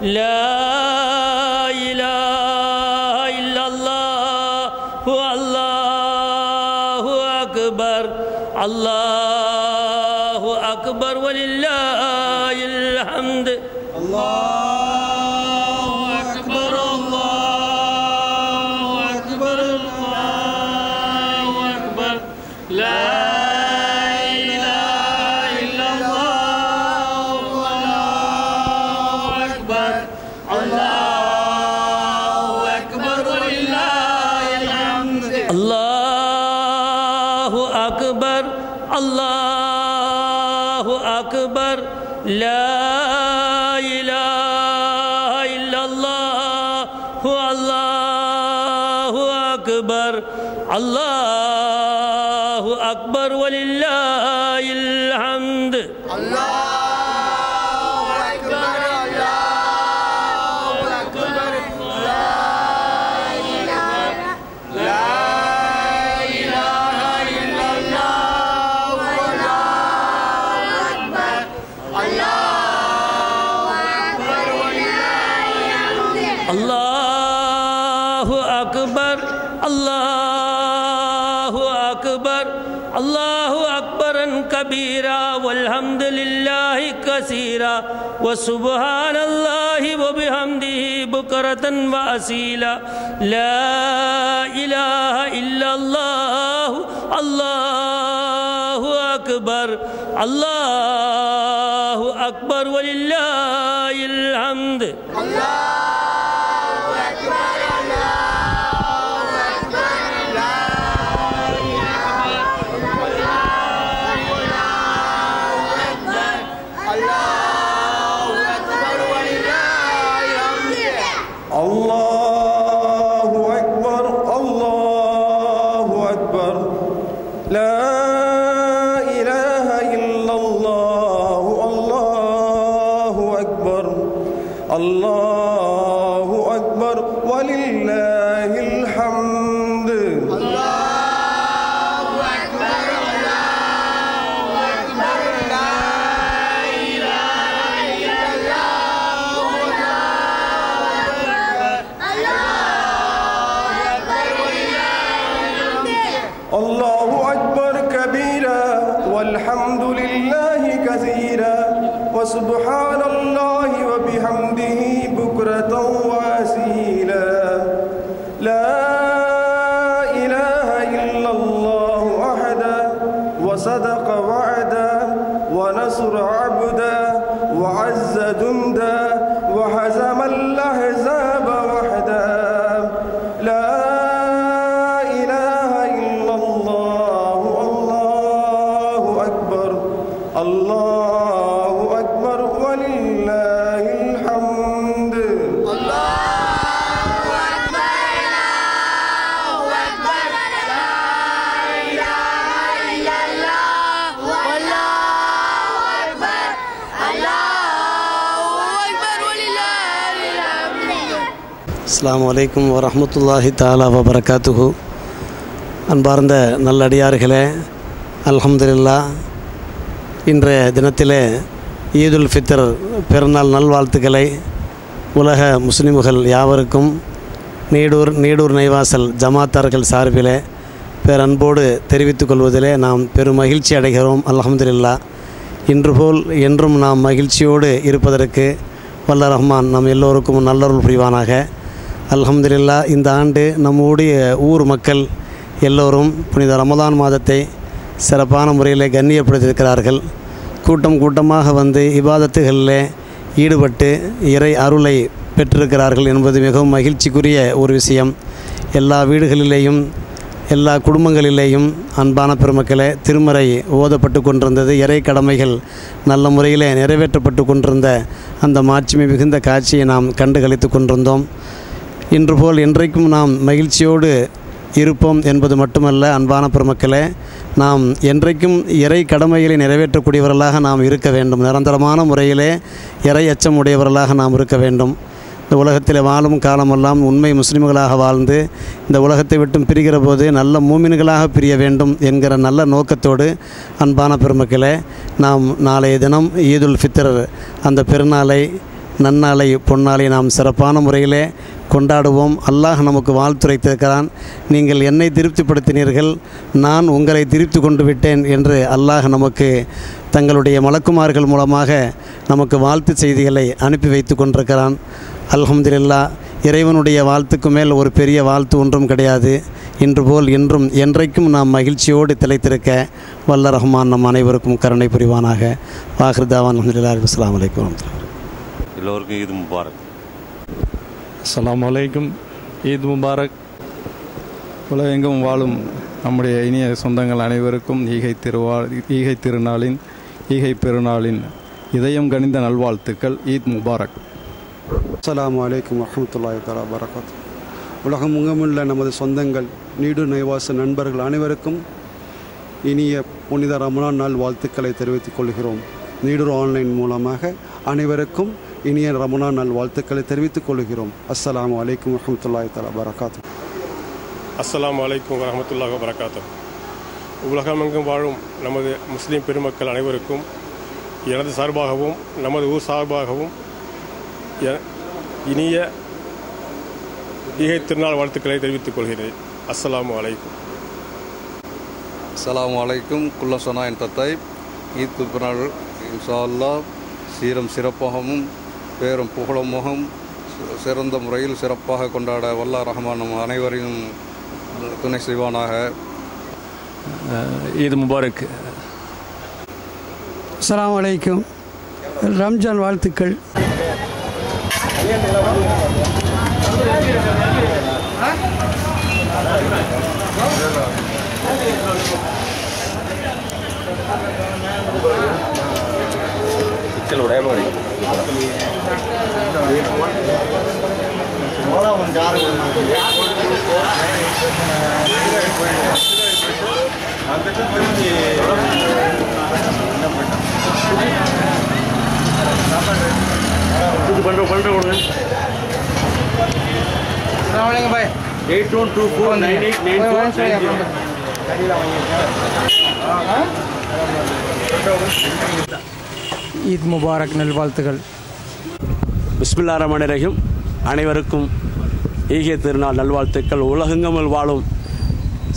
لا إله إلا الله الله أكبر الله أكبر ولله الحمد الله أكبر الله أكبر الله أكبر لا الله أكبر لا إله إلا الله الله أكبر الله أكبر ولله الحمد الله أكبر الله أكبر الله أكبر كبيرا والحمد لله كثيرا وسبحان الله وبحمده بكرة وأصيلا لا إله إلا الله الله أكبر الله أكبر ولله الحمد الله أكبر الله أكبر لا إله إلا الله الله أكبر الله أكبر ولله الحمد الله أكبر كبيرا والحمد لله كثيرا وسبحان الله وبحمده بكرة وأصيلا لا إله إلا الله وحده وصدق وعدا ونصر عبدا وعز جندا وهزم الأحزاب وحدا لا الله أكبر ولله الحمد الله أكبر الله أكبر لا إله إلا الله والله أكبر الله أكبر ولله الحمد. السلام عليكم ورحمة الله تعالى وبركاته. அன்பார்ந்த நல்லடியார்களே, அல்ஹம்துலில்லாஹ், இன்றைய தினத்திலே ஈதுல் ஃபித்ர் பெருநாள் நல்வாழ்த்துக்களை உலக முஸ்லிம்கள் யாவருக்கும் நீடூர் நெய்வாசல் ஜமாத்தார்கள் சார்பிலே பேரன்போடு தெரிவித்துக் கொள்வதிலே நாம் பெரும் மகிழ்ச்சி அடைகிறோம். அல்ஹம்துலில்லாஹ், இன்று போல் என்றும் நாம் மகிழ்ச்சியோடு இருப்பதற்கு வல்ல ரஹ்மான் நம் எல்லோருக்கும் நல்லருள் புரிவானாக. அல்ஹம்துலில்லாஹ், இந்த ஆண்டு நம்முடைய ஊர் மக்கள் எல்லோரும் புனித ரமதான் மாதத்தை சிறப்பான முறையில் கண்ணியப்படுத்தியிருக்கிறார்கள். கூட்டமாக வந்து இபாதத்துகளில் ஈடுபட்டு இறை அருளை பெற்றிருக்கிறார்கள் என்பது மிகவும் மகிழ்ச்சிக்குரிய ஒரு விஷயம். எல்லா வீடுகளிலேயும் எல்லா குடும்பங்களிலேயும் அன்பான பெருமக்களே, திருமறை ஓதப்பட்டு கொண்டிருந்தது. இறை கடமைகள் நல்ல முறையில் நிறைவேற்றப்பட்டு கொண்டிருந்த அந்த மாட்சிமை மிகுந்த காட்சியை நாம் கண்டு களித்து கொண்டிருந்தோம். இன்று போல் இன்றைக்கும் நாம் மகிழ்ச்சியோடு இருப்போம் என்பது மட்டுமல்ல, அன்பான பெருமக்களே, நாம் என்றைக்கும் இறை கடமைகளை நிறைவேற்றக்கூடியவர்களாக நாம் இருக்க வேண்டும். நிரந்தரமான முறையிலே இறை அச்சம் உடையவர்களாக நாம் இருக்க வேண்டும். இந்த உலகத்தில் வாழும் காலமெல்லாம் உண்மை முஸ்லிம்களாக வாழ்ந்து இந்த உலகத்தை விட்டும் பிரிகிற போது நல்ல மூமின்களாக பிரிய வேண்டும் என்கிற நல்ல நோக்கத்தோடு அன்பான பெருமக்களே, நாம் நாளைய தினம் ஈதுல் ஃபித்ர் அந்த பெருநாளை நன்னாளை பொன்னாளை நாம் சிறப்பான முறையிலே கொண்டாடுவோம். அல்லாஹ் நமக்கு வாழ்த்துரைத்திருக்கிறான். நீங்கள் என்னை திருப்திப்படுத்தினீர்கள், நான் உங்களை திருப்தி கொண்டு விட்டேன் என்று அல்லாஹ் நமக்கு தங்களுடைய மலக்குமார்கள் மூலமாக நமக்கு வாழ்த்து செய்திகளை அனுப்பி வைத்து கொண்டிருக்கிறான். அல்ஹம்துலில்லாஹ். இறைவனுடைய வாழ்த்துக்கு மேல் ஒரு பெரிய வாழ்த்து ஒன்றும் கிடையாது. இன்று போல் இன்றும் என்றைக்கும் நாம் மகிழ்ச்சியோடு திளைத்திருக்க வல்ல ரஹ்மான் நம் அனைவருக்கும் கருணை புரிவானாக. வாஹிர்தாவான் அல்ஹம்துலில்லாஹி. அஸ்ஸலாமு அலைக்கும் வரஹ்மத்துல்லாஹி. எல்லோருக்கும் ஈத் முபாரக். அஸ்ஸலாமு அலைக்கும். ஈத் முபாரக். உலகெங்கும் வாழும் நம்முடைய இனிய சொந்தங்கள் அனைவருக்கும் ஈகை திருநாளின் ஈகை பெருநாளின் இதயம் கனிந்த நல்வாழ்த்துக்கள். ஈத் முபாரக். அஸ்ஸலாமு அலைக்கும் வரஹ்மத்துல்லாஹி தஆலா வபரகாத்துஹு. உலகம் முகமுள்ள நமது சொந்தங்கள், நீடு நைவாச நண்பர்கள் அனைவருக்கும் இனிய புனித ரமலான் நாள் வாழ்த்துக்களை தெரிவித்துக் கொள்கிறோம். நீடூர் ஆன்லைன் மூலமாக அனைவருக்கும் இனிய ரமலான் நாள் வாழ்த்துக்களை தெரிவித்துக் கொள்கிறோம். அஸ்ஸலாமு அலைக்கும் வரஹ்மத்துல்லாஹி தஆலா வபரகாத்துஹு. அஸ்ஸலாமு அலைக்கும் வரஹ்மத்துல்லாஹி வபரகாத்துஹு. உலகமெங்கும் வாழும் நமது முஸ்லீம் பெருமக்கள் அனைவருக்கும் எனது சார்பாகவும் நமது ஊர் சார்பாகவும் இனிய ஈகை திருநாள் வாழ்த்துக்களை தெரிவித்துக் கொள்கிறேன். அஸ்ஸலாமு அலைக்கும். அஸ்ஸலாமு அலைக்கும். குல்ல சொன்னா என் தத்தாய். ஈத் திருநாள் இன்ஷா அல்லாஹ் சீரம் சிறப்பாகவும் பேரும் புகழமுகம் சிறந்த முறையில் சிறப்பாக கொண்டாட வல்ல ரஹ்மான் நம் அனைவரையும் துணை செய்வானாக. ஈத் முபாரக். அஸ்ஸலாமு அலைக்கும். ரம்ஜான் வாழ்த்துக்கள். ஈத் முபாரக் நல்வாழ்த்துக்கள். பிஸ்மில்லாஹிர் ரஹ்மானிர் ரஹீம். அனைவருக்கும் ஈகை திருநாள் நல்வாழ்த்துக்கள். உலகெங்கும் வாழும்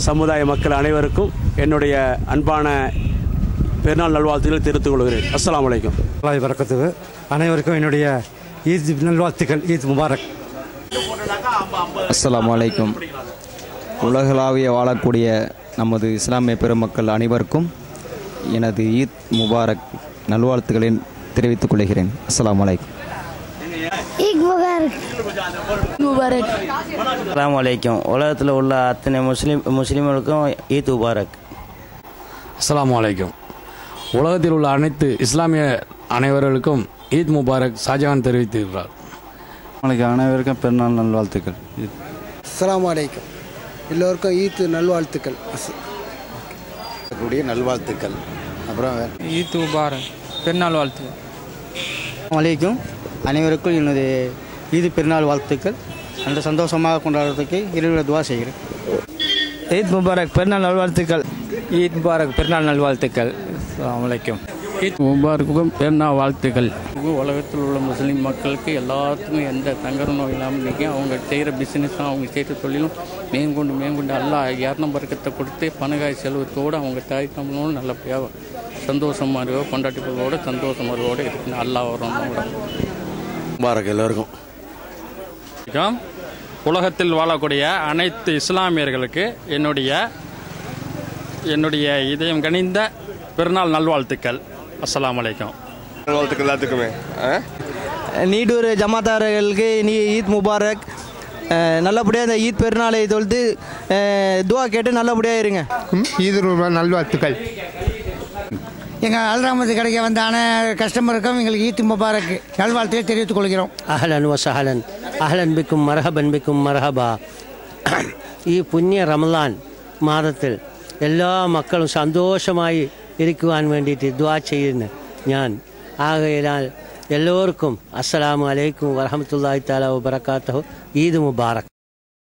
சமுதாய மக்கள் அனைவருக்கும் என்னுடைய அன்பான பெருநாள் நல்வாழ்த்துக்களை தெரிவித்துக் கொள்கிறேன். அஸ்ஸலாமு அலைக்கும். அல்லாஹ் பரக்கத்துஹு. அனைவருக்கும் என்னுடைய ஈத் நல்வாழ்த்துக்கள். ஈத் முபாரக். அஸ்ஸலாமு அலைக்கும். உலகளாவிய வாழக்கூடிய நமது இஸ்லாமிய பெருமக்கள் அனைவருக்கும் எனது ஈத் முபாரக் நல்வாழ்த்துக்களை தெரிவித்துக் கொள்கிறேன். அஸ்ஸலாமு அலைக்கும். அஸ்ஸலாமு அலைக்கும். உலகத்தில் உள்ள அத்தனை முஸ்லீம்களுக்கும் ஈத் முபாரக். அஸ்ஸலாமு அலைக்கும். உலகத்தில் உள்ள அனைத்து இஸ்லாமிய அனைவர்களுக்கும் ஈத் முபாரக் ஷாஜகான் தெரிவித்திருக்கிறார். அனைவருக்கும் பெருநாள் நல்வாழ்த்துக்கள். அஸ்ஸலாமு அலைக்கும். எல்லோருக்கும் ஈத் நல்வாழ்த்துக்கள். நல்வாழ்த்துக்கள். அப்புறம் ஈத் முபாரக் பெருநாள் வாழ்த்துக்கள். அலைக்கும். அனைவருக்கும் எனது ஈத் பெருநாள் வாழ்த்துக்கள். அந்த சந்தோஷமாக கொண்டாடுறதுக்கு இறைவனை துவா செய்கிறேன். ஈத் முபாரக் பெருநாள் நல்வாழ்த்துக்கள். ஈத் முபாரக் பெருநாள் நல்வாழ்த்துக்கள். அஸ்ஸலாமு அலைக்கும். ஈத் முபாரக்குக்கும் பெருநாள் வாழ்த்துக்கள். உலகத்தில் உள்ள முஸ்லீம் மக்களுக்கு எல்லாத்துக்கும் எந்த தங்கர நோய் இல்லாமல் இன்றைக்கி அவங்க செய்கிற பிஸ்னஸும் அவங்க செய்கிற தொழிலும் மேற்கொண்டு அல்லாஹ் யாருன்னு பறக்கத்தை கொடுத்து பணக்காய் செலவத்தோடு அவங்க தாய் தமிழோடு நல்லபடியாக சந்தோஷமாக இருக்கோ கொண்டாட்டிகளோடு சந்தோஷமாரோடு இருக்குன்னு அல்லாஹ் வரோட முபாரக் எல்லோருக்கும். உலகத்தில் வாழக்கூடிய அனைத்து இஸ்லாமியர்களுக்கு என்னுடைய இதயம் கனிந்த பெருநாள் நல்வாழ்த்துக்கள். அஸ்ஸலாமு அலைக்கும். நல்வாழ்த்துக்கள் எல்லாத்துக்குமே. நீடூர் ஜமாத்தார்களுக்கு ஈத் முபாரக். நல்லபடியாக இந்த ஈத் பெருநாளை தொழுது துவா கேட்டு நல்லபடியாக இருங்க. ஈத் நல்வாழ்த்துக்கள். எங்கள் அல்ராமது கடைக்கு வந்தான கஸ்டமருக்கும் எங்களுக்கு ஈத் முபாரக் நல்வாழ்த்துக்களை தெரிவித்துக் கொள்கிறோம். அஹ்லன் வசஹலன் அஹ்லன் பிக்கும் மர்ஹபா. ഈ പുണ്യ റമളാൻ മാസത്തിൽ എല്ലാ മക്കളും സന്തോഷമായി ഇരിക്കുവാൻ വേണ്ടിയിട്ട് ദുആ ചെയ്യുന്നു ഞാൻ. ആകയാൽ എല്ലാവർക്കും അസ്സലാമു അലൈക്കും വറഹ്മത്തുള്ളാഹി തആല വബറകാതുഹു. ഈദ് മുബാറക്.